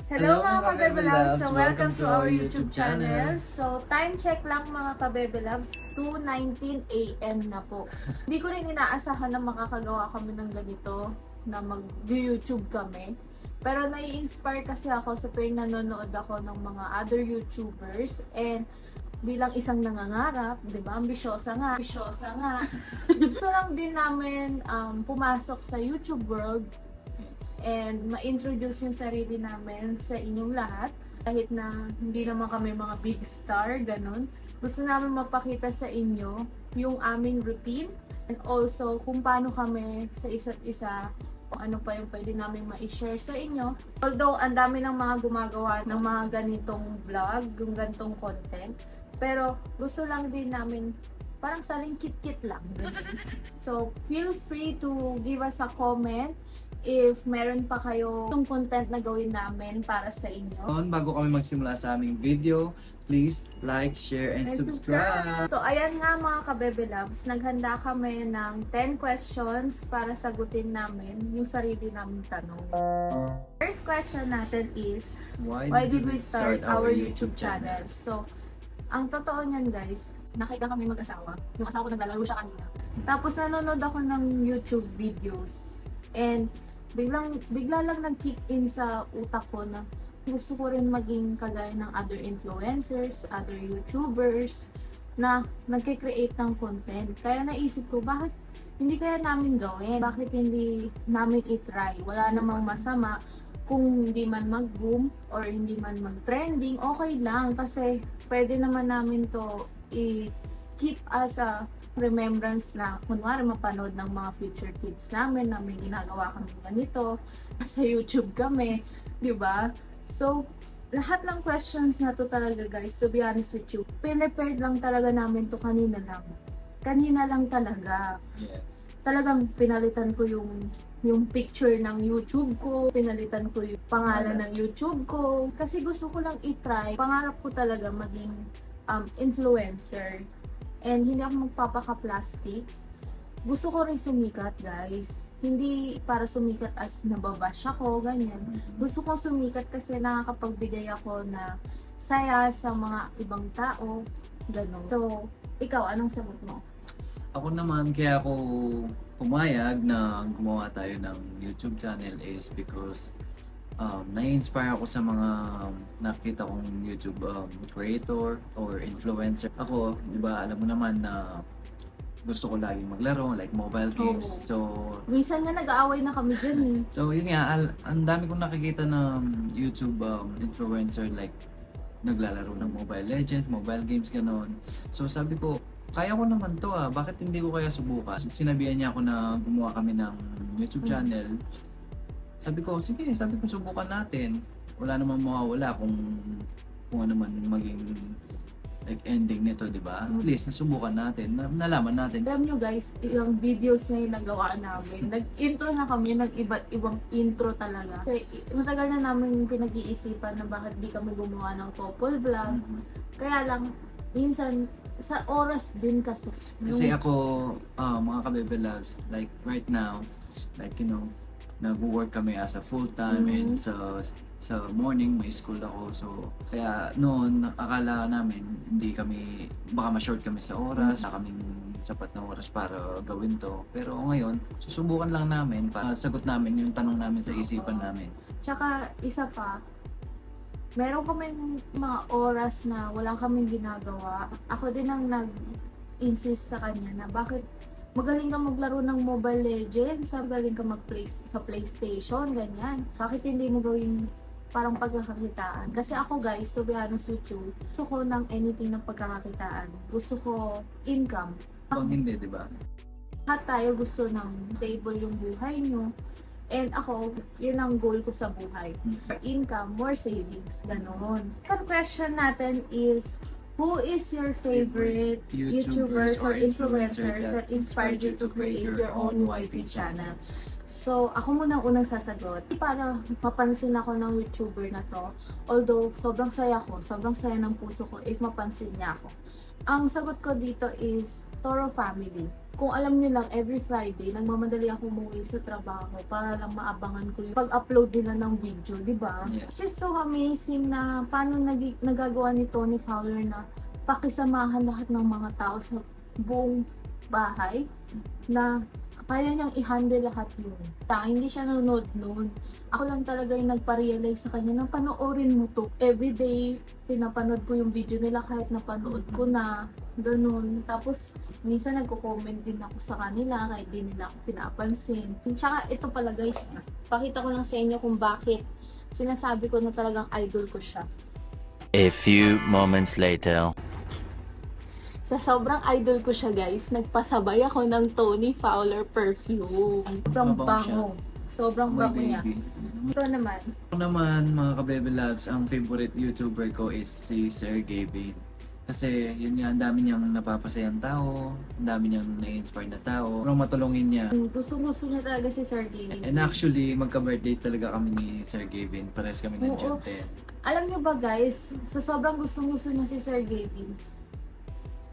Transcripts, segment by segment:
Hello mga Kabebe Loves! So welcome to our YouTube channel. So time check lang mga Kabebe Loves, 2:19 AM na po. Hindi ko rin inaasahan na makakagawa kami ng ganito, na mag-YouTube kami. Pero nai-inspire kasi ako sa tuwing nanonood ako ng mga other YouTubers. And bilang isang nangangarap, di ba? Ambisyosa nga. Gusto lang din namin pumasok sa YouTube world and ma-introduce yung sarili namin sa inyong lahat. Kahit na hindi naman kami mga big star, ganun. Gusto namin mapakita sa inyo yung aming routine and also kung paano kami sa isa't isa, kung ano pa yung pwede namin ma-share sa inyo. Although, ang dami ng mga gumagawa ng mga ganitong vlog, yung ganitong content. Pero gusto lang din namin parang saling kit-kit lang. So, feel free to give us a comment if meron pa kayo yung content na gawin namin para sa inyo. Bago kami magsimula sa aming video, please like, share, and subscribe. So ayan nga mga Kabebe Loves, naghanda kami ng 10 questions para sagutin namin yung sarili naming tanong. First question natin is, why did we start our YouTube channel? So, ang totoo niyan guys, nakita kami mag-asawa. Yung asawa ko naglalaro siya kanina. Tapos nanonood ako ng YouTube videos. And bigla lang nag-kick in sa utak ko na gusto ko rin maging kagaya ng other influencers, other YouTubers na nagke-create ng content. Kaya naisip ko, bakit hindi kaya namin gawin? Bakit hindi namin i-try? Wala namang masama kung hindi man mag-boom or hindi man mag-trending, okay lang kasi pwede naman namin to i-keep as a remembrance na kunwari mapanood ng mga future kids namin na may ginagawa kami ganito, sa YouTube kami, di ba? So, lahat ng questions na to talaga guys, to be honest with you, prepared lang talaga namin to kanina lang. Kanina lang talaga. Yes. Talagang pinalitan ko yung picture ng YouTube ko, pinalitan ko yung pangalan ng YouTube ko, kasi gusto ko lang i-try. Pangarap ko talaga maging influencer. And hindi ako magpapaka-plastic. Gusto ko rin sumikat, guys. Hindi para sumikat as nababash ako, ganyan. Gusto ko sumikat kasi nakakapagbigay ako na saya sa mga ibang tao, gano'n. So, ikaw, anong sagot mo? Ako naman, kaya ako pumayag na gumawa tayo ng YouTube channel is because na-inspire ako sa mga nakita kong YouTube creator or influencer. Ako, di ba, alam mo naman na gusto ko laging maglaro, like mobile games. Oh. So, minsan nga nag-aaway na kami dyan eh. So, yun nga, ang dami kong nakikita na YouTube influencer like naglalaro ng Mobile Legends, mobile games, gano'n. So, sabi ko, kaya ko naman to bakit hindi ko kaya subukan? Sinabihan niya ako na gumawa kami ng YouTube channel. Sabi ko, sige, subukan natin. Wala namang mawawala kung ano man maging like ending nito, di ba? At least nasubukan natin, nalaman natin. Alam nyo guys, yung videos na yung nagawa namin, nag-intro na kami ng iba't ibang intro talaga. Kasi matagal na namin pinag-iisipan na bakit di kami gumawa ng couple vlog. Kaya lang, minsan, sa oras din kasi. Kasi ako, mga Kabebe Loves, like right now, like you know, nag-work kami as a full-time and sa morning may school ako. So, kaya noon akala namin hindi kami, baka ma-short kami sa oras, na kaming sapat na oras para gawin to. Pero ngayon, susubukan lang namin para sagot namin yung tanong namin sa isipan namin. Tsaka isa pa, meron kaming mga oras na wala kaming ginagawa. Ako din ang nag-insist sa kanya na bakit magaling ka maglaro ng Mobile Legends, magaling ka mag-play sa PlayStation, ganyan. Bakit hindi mo gawing parang pagkakakitaan? Kasi ako guys, to be honest with you, gusto ko ng anything ng pagkakakitaan. Gusto ko income. Kung hindi, di ba? Lahat tayo gusto ng stable yung buhay nyo. And ako, yun ang goal ko sa buhay. More income, more savings, ganoon. Second question natin is, who is your favorite YouTubers or influencers that inspired you to create your own YT channel? So, ako muna ang unang sasagot. Para mapansin ako ng YouTuber na to, although sobrang saya ng puso ko if mapansin niya ako. Ang sagot ko dito is Toro Family. Kung alam nyo lang, every Friday, nagmamadali ako umuwi sa trabaho para lang maabangan ko yung pag-upload nila ng video, di ba? Yeah. It's just so amazing na paano nagagawa ni Tony Fowler na pakisamahan lahat ng mga tao sa buong bahay na kaya niyang i-handle lahat yun. Hindi siya nanonood noon. Ako lang talaga yung nagpa-realize sa kanya na panoorin mo to. Everyday, pinapanood ko yung video nila kahit napanood ko na. Ganun. Tapos, minsan nagko-comment din ako sa kanila kahit di nila ako pinapansin. Tsaka ito pala guys, pakita ko lang sa inyo kung bakit sinasabi ko na talagang idol ko siya. A few moments later. Sa sobrang idol ko siya guys, nagpasabay ako ng Tony Fowler perfume. Sobrang bango. Sobrang My bango niya. baby. Ito naman. Ako naman, mga kabebe loves, ang favorite YouTuber ko is si Sir Gavin. Kasi yun nga, ang dami niyang napapasayang tao, ang dami niyang na-inspire na tao, parang matulungin niya. Gusto niya talaga si Sir Gavin. And actually, magka-birthday talaga kami ni Sir Gavin. Pares kami ng June 10. Alam niyo ba guys, sa sobrang gusto niya si Sir Gavin,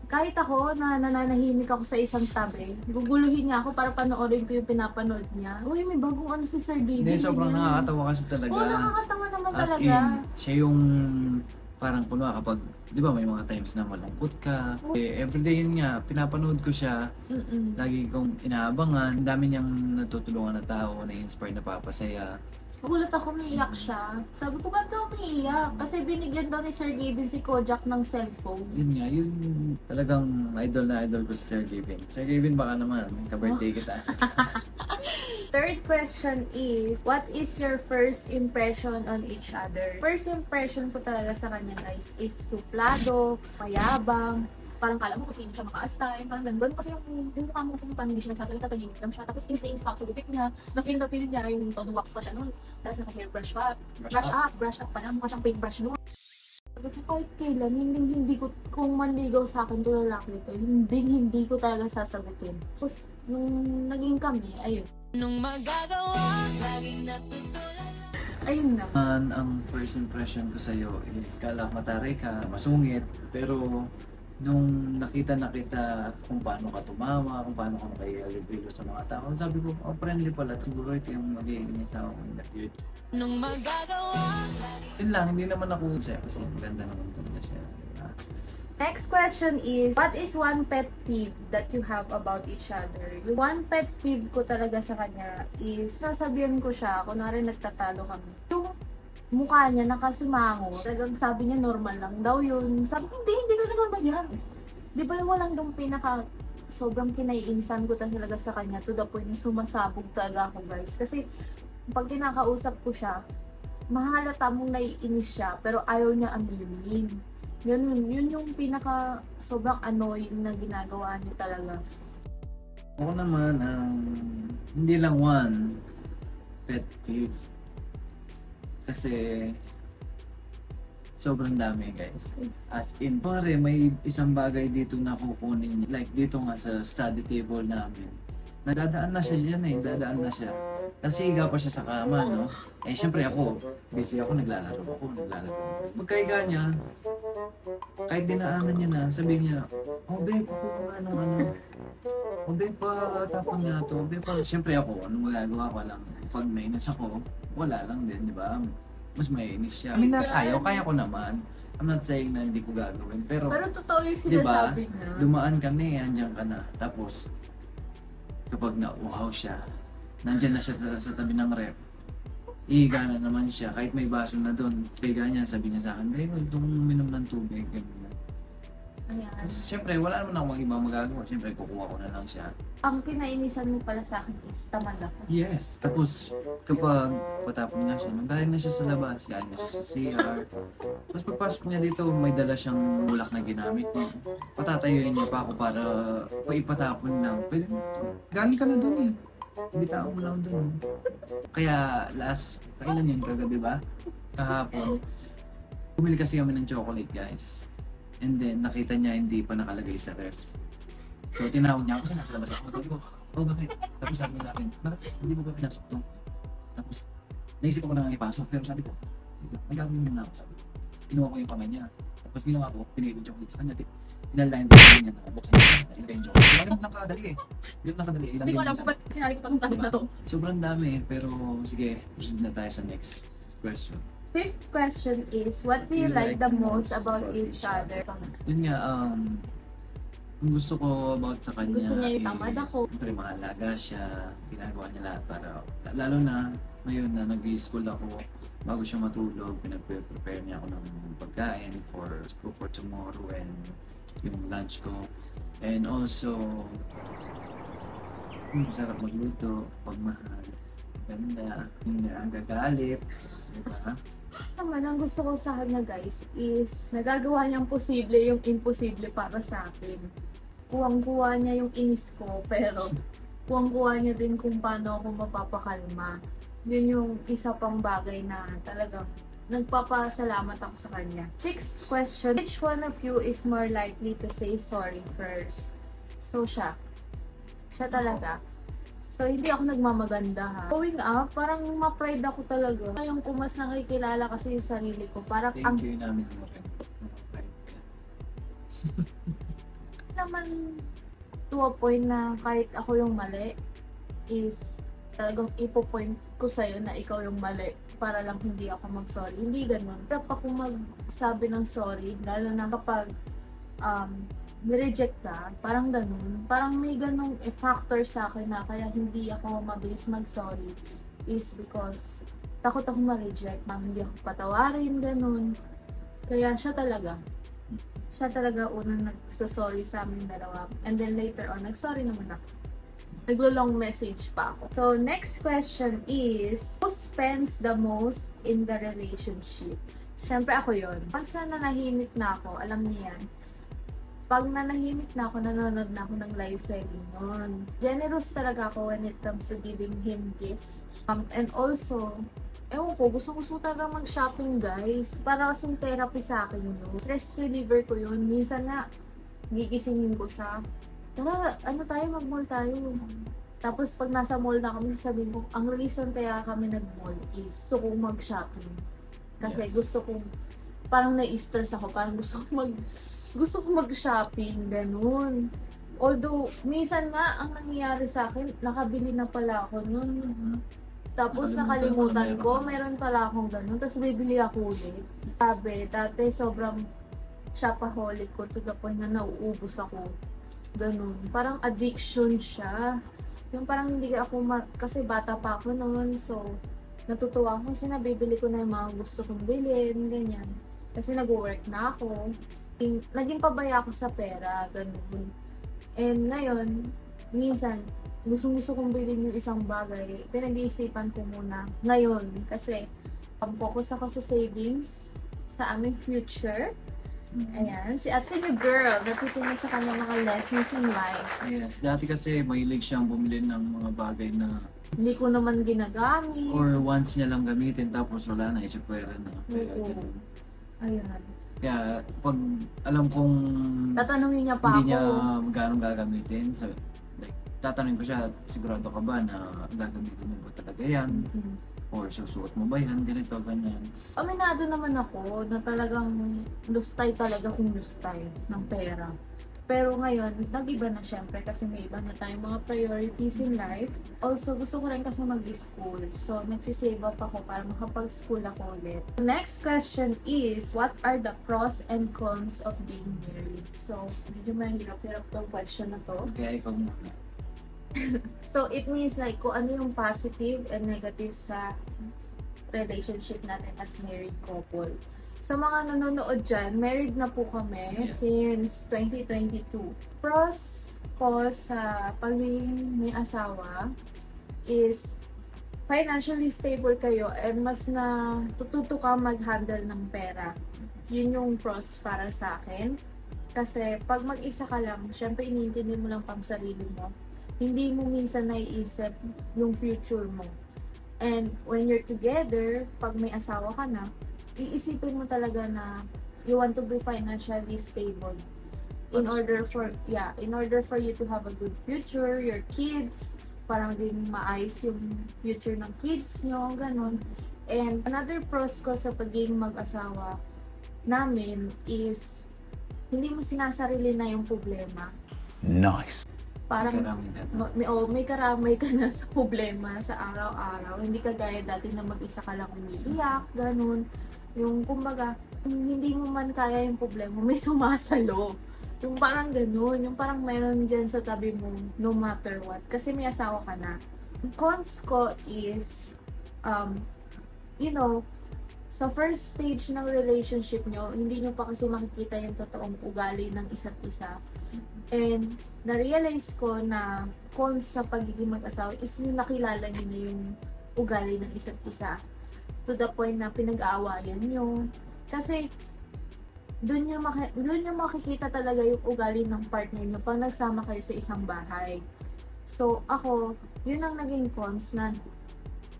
kahit ako na nananahimik ako sa isang tabi, guguluhin niya ako para panoorin ko yung pinapanood niya. Uy, may bagong ano si Sir Gavin. Hindi, sobrang nakakatawa kasi talaga. Oo, nakakatawa naman As talaga. in, siya yung parang puno kapag, di ba may mga times na malungkot ka. Everyday yun nga, pinapanood ko siya. Lagi kong inaabangan. Ang dami niyang natutulungan na tao, na-inspire, napapasaya. Nagulat ako, umiiyak siya. Sabi ko, ba't daw umiiyak? Kasi binigyan daw ni Sir Gavin si Kojak ng cellphone. Yun nga, yun talagang idol na idol ko si Sir Gavin. Sir Gavin, baka naman, ka-birthday kita. Third question is, what is your first impression on each other? First impression ko talaga sa kanya guys is suplado, mayabang, parang kala mo kung sino siya maka-astime, parang ganun. Kasi yung mukha mo kasi parang hindi siya nagsasalita, tahimik lang siya. Tapos inis pa ako sa gupit niya, na-feel niya yung todo wax pa siya nun. Tapos naka-hairbrush pa, brush up pa na, mukha siyang paintbrush nun. Sabi ko kahit kailan, hindi ko, kung manligaw sa akin to lalaki ito, hindi ko talaga sasagutin. Tapos nung naging kami, ayun. Nung magagawa, laging natutulala. Ayun na. Ang first impression ko sa'yo is kala mataray ka, masungit, pero nung nakita kung paano ka tumawa, kung paano ka makaialibilo sa mga tao, sabi ko, friendly pala, siguro ito yung magiging asawa ko in the future. Nung magagawa, Yun lang, hindi naman ako siya kasi maganda naman talaga siya. Next question is, what is one pet peeve that you have about each other? Yung one pet peeve ko talaga sa kanya is, sasabihan ko siya, kunwari nagtatalo kami. Yung mukha niya nakasimango, talagang sabi niya normal lang daw yun. Sabi ko, hindi talaga normal yan. Di ba yung walang dong sobrang kinaiinisan ko talaga sa kanya to the point na sumasabog talaga ako guys. Kasi pag kinakausap ko siya, mahalata mong naiinis siya, pero ayaw niya aminin. Ganun, yun yung pinaka sobrang annoying na ginagawa niya talaga. Ako naman, hindi lang one pet peeve. Kasi sobrang dami guys. As in, pare, may isang bagay dito na kukunin. Like dito nga sa study table namin. Nadadaan na siya dyan eh, dadaan na siya. Kasi higa pa siya sa kama, no? Eh, syempre ako, busy ako, naglalaro. Pagkaiga niya, kahit dinaanan niya na, sabihin niya, oh babe, kukuha nung ano. Oh babe, tapon niya to. Babe, syempre ako, anong magagawa ko lang. Pag nainis ako, wala lang din, di ba? Mas mainis siya. I mean, kaya ko naman. I'm not saying na hindi ko gagawin. Pero Totoo yung diba, sinasabi niya. dumaan kami, andyan ka na. Tapos, kapag nauuhaw siya, nandyan na siya sa tabi ng rep. Ihiga na naman siya, kahit may baso na doon. Higa niya, sabi niya sa akin, babe, itong minom ng tubig. Ayan. Tapos, syempre, wala naman akong ibang magagawa. Syempre, kukuha ko na lang siya. Ang kinainisan mo pala sa akin is tamad ako. Yes. Tapos, kapag patapon nga siya, galing na siya sa labas, galing na siya sa CR. Tapos pagpasok niya dito, may dala siyang bulak na ginamit niya. Patatayuin niya pa ako para paipatapon lang. Pwede, galing ka na dun eh. Bitawan mo lang dun. Kaya kailan yun, kagabi ba? Kahapon. Bumili kasi kami ng chocolate guys. And then, nakita niya hindi pa nakalagay sa ref. So, tinawag niya ako kasi nasa labas ako. Sabi ko, oh bakit? Tapos sabi niya sa akin, bakit hindi mo ba pinasok to? Tapos, naisip ako na nga ipasok. Pero sabi ko, nagagawin mo na ako. Sabi ko, kinuha ko yung kamay niya. Tapos ginawa ko, pinili yung chocolate sa kanya. Inalign ko niya na buksan niya. Kasi benjo ko. Ganun lang kadali eh. Ganun lang kadali. Hindi ko alam kung ba't sinali ko pa itong tanong na to. Sobrang dami pero sige, proceed na tayo sa next question. Fifth question is, what do you like the most about each other? Yun nga, ang gusto ko about sa kanya Gusto niya yung tamad ako. Siyempre, mahalaga siya. Ginagawa niya lahat para, lalo na ngayon na nag-i-school ako, bago siya matulog, pinag-prepare niya ako ng pagkain for school for tomorrow and yung lunch ko. And also, sarap magluto, pagmahal, ganda, hindi ang gagalit, diba? Naman, ang gusto ko sa kanya guys is nagagawa niyang posible yung imposible para sa akin. Kuwang-kuha niya yung inis ko, pero kuwang-kuha niya din kung paano ako mapapakalma. Yun yung isa pang bagay na talagang nagpapasalamat ako sa kanya. Sixth question, which one of you is more likely to say sorry first? So siya. Siya talaga. So, hindi ako nagmamaganda ha. Growing up, parang ma-pride ako talaga. Yung ko mas nakikilala kasi yung sarili ko. Parang Thank you namin mo rin. naman to a point na kahit ako yung mali is talagang ipo-point ko sa'yo na ikaw yung mali para lang hindi ako mag-sorry. Hindi ganun. Hirap ako magsabi ng sorry, lalo na kapag nireject ka, parang ganun. Parang may ganung factor sa akin na kaya hindi ako mabilis mag-sorry is because takot ako ma-reject, hindi ako patawarin, ganun. Kaya siya talaga unang nagsasorry sa amin dalawa. And then later on, nagsorry naman ako. Naglo-long message pa ako. So, next question is, who spends the most in the relationship? Siyempre ako yon. Once na nanahimik na ako, alam niya yan. Pag nanahimik na ako, nanonood na ako ng live selling nun. Generous talaga ako when it comes to giving him gifts. And also, ewan ko, gusto talaga mag-shopping guys. Para kasing therapy sa akin yun. Stress reliever ko yun. Minsan nga, gigisingin ko siya. Tara, mag-mall tayo. Tapos pag nasa mall na kami, sasabihin ko, ang reason kaya kami nag-mall is gusto kong mag-shopping. Kasi gusto kong, parang na-stress ako, parang gusto kong mag-shopping, ganun. Although, minsan nga, ang nangyayari sa akin, nakabili na pala ako nun. Tapos nakalimutan ko, meron pala akong ganun. Tapos bibili ako ulit. Sabi, dati sobrang shopaholic ko to the point na nauubos ako. Ganun. Parang addiction siya. Yung parang hindi ako, kasi bata pa ako noon. So, natutuwa ako kasi nabibili ko na yung mga gusto kong bilhin, ganyan. Kasi nag-work na ako. Naging pabaya ako sa pera, ganun. And ngayon, minsan, gusto kong bilhin yung isang bagay. Pinag-iisipan ko muna ngayon kasi focus ako sa savings, sa aming future. Ayan, si ate niyo girl, natuto na sa kanya mga lessons in life. Yes, dati kasi mahilig siyang bumili ng mga bagay na Hindi ko naman ginagamit. or once niya lang gamitin tapos wala na, isipwera na. Kaya Oo. ganun. Ayun. Kaya pag alam kong Tatanungin niya pa hindi niya ako. gano'ng gagamitin, so, like, tatanungin ko siya, sigurado ka ba na gagamitin mo ba talaga yan? Or susuot mo ba yan? Ganito, ganyan. Aminado naman ako na talagang lustay talaga kung lustay ng pera. Pero ngayon, nag-iba na syempre kasi may iba na tayong mga priorities in life. Also, gusto ko rin kasi mag-school. So, nagsisave up ako para makapag-school ako ulit. Next question is, what are the pros and cons of being married? So, medyo mahirap-hirap tong question na to. Kaya ikaw muna. So, it means like kung ano yung positive and negative sa relationship natin as married couple. Sa mga nanonood dyan, married na po kami since 2022. Pros ko sa pagiging may asawa is financially stable kayo and mas natututo ka mag-handle ng pera. Yun yung pros para sa akin. Kasi pag mag-isa ka lang, syempre iniintindi mo lang pang sarili mo. Hindi mo minsan naiisip yung future mo. And when you're together, pag may asawa ka na, iisipin mo talaga na you want to be financially stable in order for you to have a good future, your kids, para maging maayos yung future ng kids nyo, ganun. And another pros ko sa pagiging mag-asawa namin is hindi mo sinasarili na yung problema. Parang Karami ka na. may karamay ka na sa problema sa araw-araw. Hindi ka gaya dati na mag-isa ka lang umiiyak, ganun. Yung kumbaga, hindi mo man kaya yung problema, may sumasalo. Yung parang ganun, yung parang meron dyan sa tabi mo, no matter what. Kasi may asawa ka na. Cons ko is, you know, sa first stage ng relationship nyo, hindi nyo pa kasi makikita yung totoong ugali ng isa't isa. And na-realize ko na cons sa pagiging mag-asawa is yung nakilala nyo na yung ugali ng isa't isa. To the point na pinag-aawayan nyo. Kasi doon nyo makikita talaga yung ugali ng partner nyo pag nagsama kayo sa isang bahay. So ako, yun ang naging cons na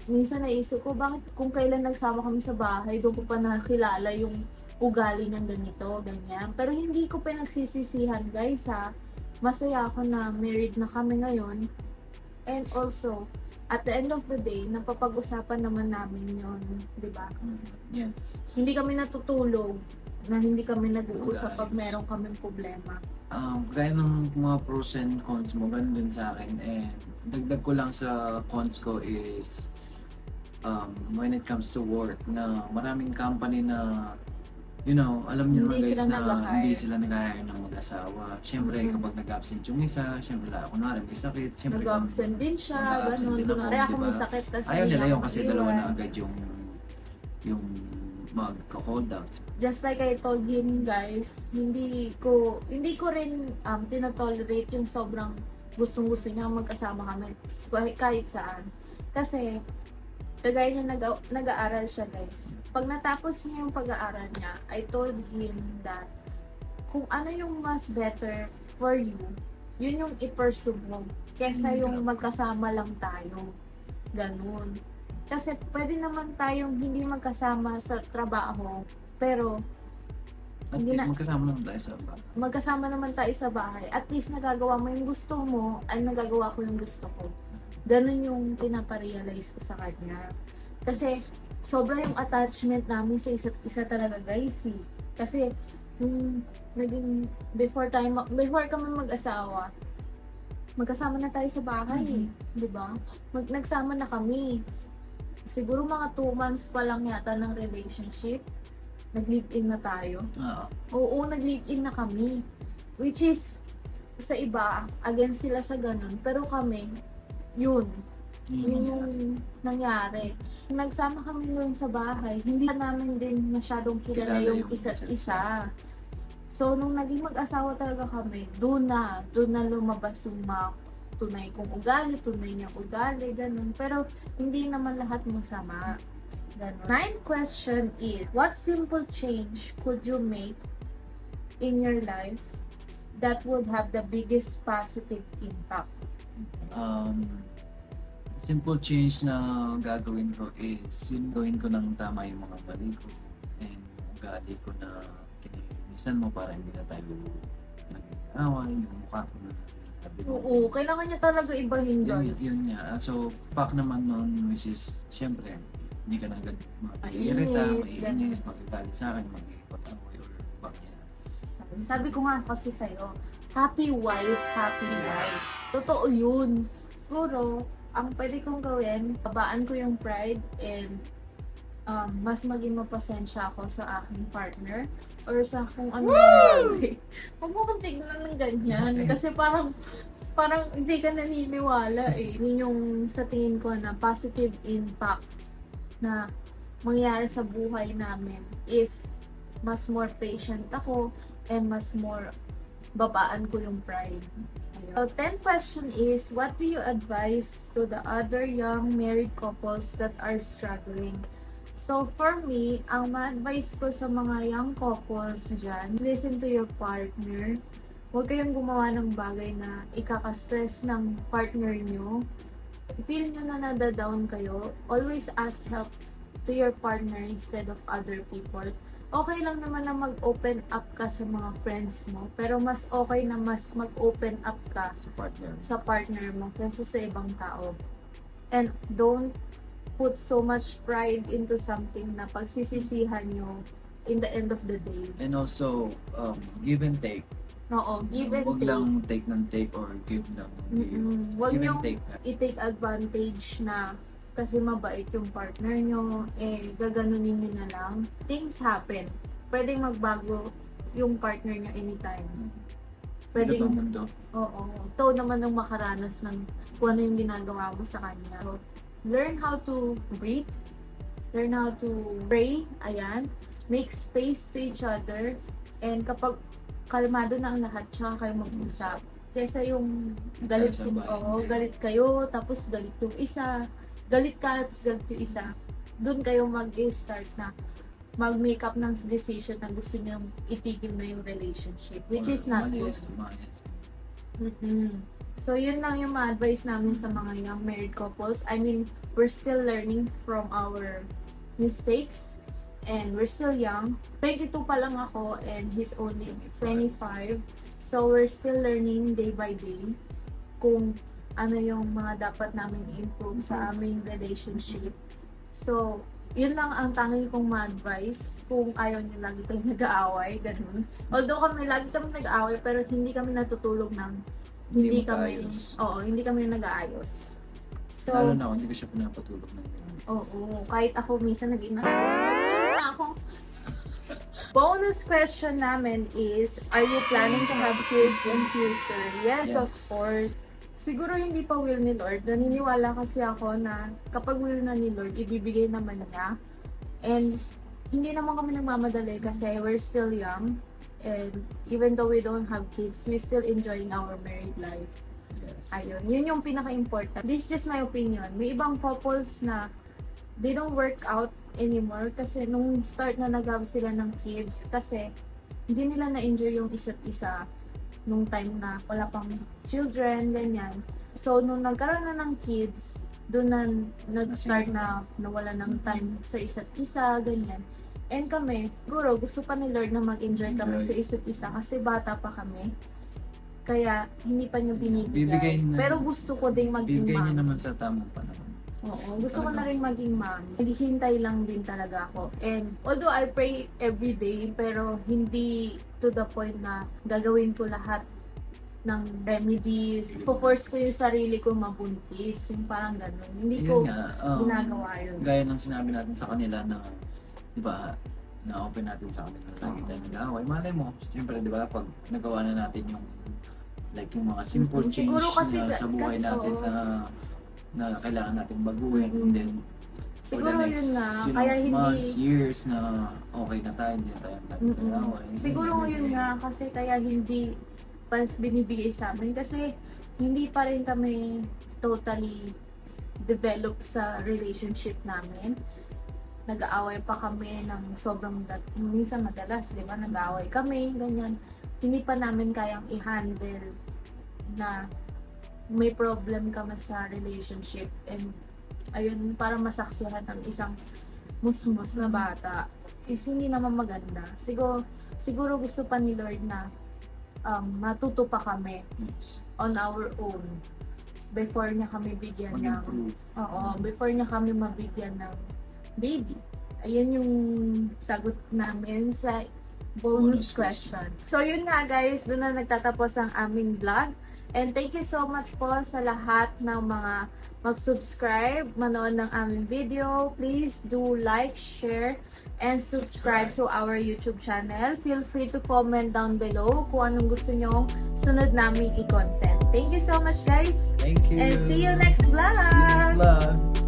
minsan naisip ko, bakit kung kailan nagsama kami sa bahay, doon ko pa nakilala yung ugali ng ganito, ganyan. Pero hindi ko pinagsisisihan, guys, ha. Masaya ako na married na kami ngayon. And also, at the end of the day, napapag-usapan naman namin yun, di ba? Yes. Hindi kami natutulog na hindi kami nag-uusap pag meron kaming problema. Gaya ng mga pros and cons mo, ganun din sa akin. And dagdag ko lang sa cons ko is when it comes to work, na maraming company na alam niyo naman guys na hindi sila nag-hire ng mag-asawa. Siyempre, kapag nag-absent yung isa, siyempre, kunwari may sakit, siyempre, Nag-absent din siya, mag-absent ganun. din ako, Kunwari ako diba? may sakit kasi Ayaw nila yung kasi iwan. dalawa na agad yung mag-hold out. Just like I told him, guys, hindi ko rin tinotolerate yung sobrang gustong-gusto niya magkasama kami kahit saan. Kasi kagaya niya nag-aaral siya, guys. Pag natapos niya yung pag-aaral niya, I told him that kung ano yung mas better for you, yun yung i-pursue mo. Kesa yung magkasama lang tayo. Ganun. Kasi pwede naman tayong hindi magkasama sa trabaho, pero At hindi na, magkasama naman tayo sa bahay. magkasama naman tayo sa bahay. At least nagagawa mo yung gusto mo, ay nagagawa ko yung gusto ko. Ganun yung pinaparealize ko sa kanya. Kasi sobra yung attachment namin sa isa't isa talaga, guys. Kasi yung naging before kami mag-asawa, magkasama na tayo sa bahay, 'di ba? Nagsama na kami. Siguro mga 2 months pa lang yata ng relationship, nag-live-in na tayo. Oo, nag-live-in na kami. Which is, sa iba, against sila sa ganun. Pero kami, yun yung nangyari. Nagsama kami ngayon sa bahay, hindi namin din masyadong kilala yung isa't isa. So, nung naging mag-asawa talaga kami, doon na lumabas yung mga tunay kong ugali, tunay niyang ugali, ganun. Pero, hindi naman lahat masama. Ganun. 9th question is, what simple change could you make in your life that would have the biggest positive impact? Simple change na gagawin ko is yun, gawin ko ng tama yung mga mali ko and ugali ko na kinilisan mo para hindi na tayo nag-away, yung mukha ko na sabi mo. Oo, kailangan niya talaga ibahin, guys. Yun nga. So, pack naman nun, which is, syempre, hindi ka na agad mag-irita, mag-iinis, mag-igalit sa akin, mag-ipag-away or bakit. Sabi ko nga kasi sa'yo, happy wife, happy life. Totoo yun. Siguro, ang pwede kong gawin, babaan ko yung pride and mas maging mapasensya ako sa aking partner or sa kung ano yung bagay. Huwag mo kong tignan ng ganyan. Kasi parang hindi ka naniniwala eh. Yun yung sa tingin ko na positive impact na mangyari sa buhay namin if mas more patient ako and mas more babaan ko yung pride. So, 10th question is, what do you advise to the other young married couples that are struggling? So, for me, ang ma-advise ko sa mga young couples dyan, listen to your partner. Huwag kayong gumawa ng bagay na ikaka-stress ng partner nyo. Feel nyo na nada-down kayo, always ask help to your partner instead of other people. Okay lang naman na mag-open up ka sa mga friends mo, pero mas okay na mas mag-open up ka sa partner mo kaysa sa ibang tao. And don't put so much pride into something na pagsisisihan nyo in the end of the day. And also, give and take. Oo, give and Huwag take. lang take ng take or give lang ng give. Huwag Give and niyong take nga. i-take advantage na kasi mabait yung partner nyo, gaganunin nyo na lang. Things happen. Pwedeng magbago yung partner nyo anytime. Pwedeng, Pwedeng, mundo. oo. Ito naman ang makaranas ng kung ano yung ginagawa mo sa kanya. So, learn how to breathe. Learn how to pray. Ayan. Make space to each other. And kapag kalmado na ang lahat, tsaka kayo mag-usap. Kesa yung galit, Nagsasabay. galit kayo, tapos galit yung isa. Galit ka, tapos galit yung isa. Doon kayo mag-start na mag-make up ng decision na gusto niyang itigil na yung relationship. Which is not good. Umalis. So, yun lang yung ma-advise namin sa mga young married couples. I mean, we're still learning from our mistakes and we're still young. 22 pa lang ako and he's only 25. So, we're still learning day by day kung ano yung mga dapat namin i-improve sa aming relationship. So, yun lang ang tangi kong ma-advise kung ayaw niyo lagi kayong nag-aaway, ganun. Although lagi kami nag-aaway, pero hindi kami natutulog ng hindi kami, magkaayos. hindi kami nag-aayos. So, Lalo na ako, hindi ko siya pinapatulog ng ganun. oo, kahit ako minsan nag-ina ako. Bonus question namin is, are you planning to have kids in future? Yes, of course. Siguro hindi pa will ni Lord. Naniniwala kasi ako na kapag will na ni Lord, ibibigay naman niya. And hindi naman kami nagmamadali kasi we're still young. And even though we don't have kids, we still enjoying our married life. Yes. Ayun, yun yung pinaka-important. This is just my opinion. May ibang couples na they don't work out anymore kasi nung start na nag-have sila ng kids kasi hindi nila na-enjoy yung isa't isa nung time na wala pang children, ganyan. So, nung nagkaroon na ng kids, doon na nag-start na nawala ng time sa isa't isa, ganyan. And kami, siguro gusto pa ni Lord na mag-enjoy kami sa isa't isa kasi bata pa kami. Kaya, hindi pa niya Bibigay binibigay. na- Pero gusto ko ding maging Bibigay niya mom. naman sa tamang panahon. Oo, gusto ko na rin maging mom. Naghihintay lang din talaga ako. And although I pray every day, pero hindi to the point na gagawin ko lahat ng remedies. Force ko yung sarili ko mabuntis. Yung parang ganun. Hindi ko Yun nga, ginagawa yun. gaya ng sinabi natin sa kanila na, di ba, na-open natin sa kanila na lagi tayo nag-aaway. Malay mo, siyempre, di ba, pag nagawa na natin yung like yung mga simple change Siguro kasi- na sa buhay kasi- natin oo. na kailangan natin baguhin, and then Siguro for the next, yun na. you know, Kaya hindi... months, years na okay na tayo, hindi na tayo nag-aaway. Siguro yun nga kasi kaya hindi pa binibigay sa amin kasi hindi pa rin kami totally developed sa relationship namin. Nag-aaway pa kami ng sobrang minsan madalas, di ba? Nag-aaway kami, ganyan. Hindi pa namin kayang i-handle na may problem kami sa relationship and ayun, para masaksihan ng isang musmus na bata is hindi naman maganda. Siguro gusto pa ni Lord na matuto pa kami Yes. on our own before niya kami bigyan ng Mag-improve. before niya kami mabigyan ng baby. Ayan yung sagot namin sa bonus question. So yun nga guys, doon na nagtatapos ang aming vlog. And thank you so much po sa lahat ng mga mag-subscribe, manood ng aming video. Please do like, share, and subscribe to our YouTube channel. Feel free to comment down below kung anong gusto nyong sunod naming i-content. Thank you so much guys! Thank you. And see you next vlog! See you next vlog.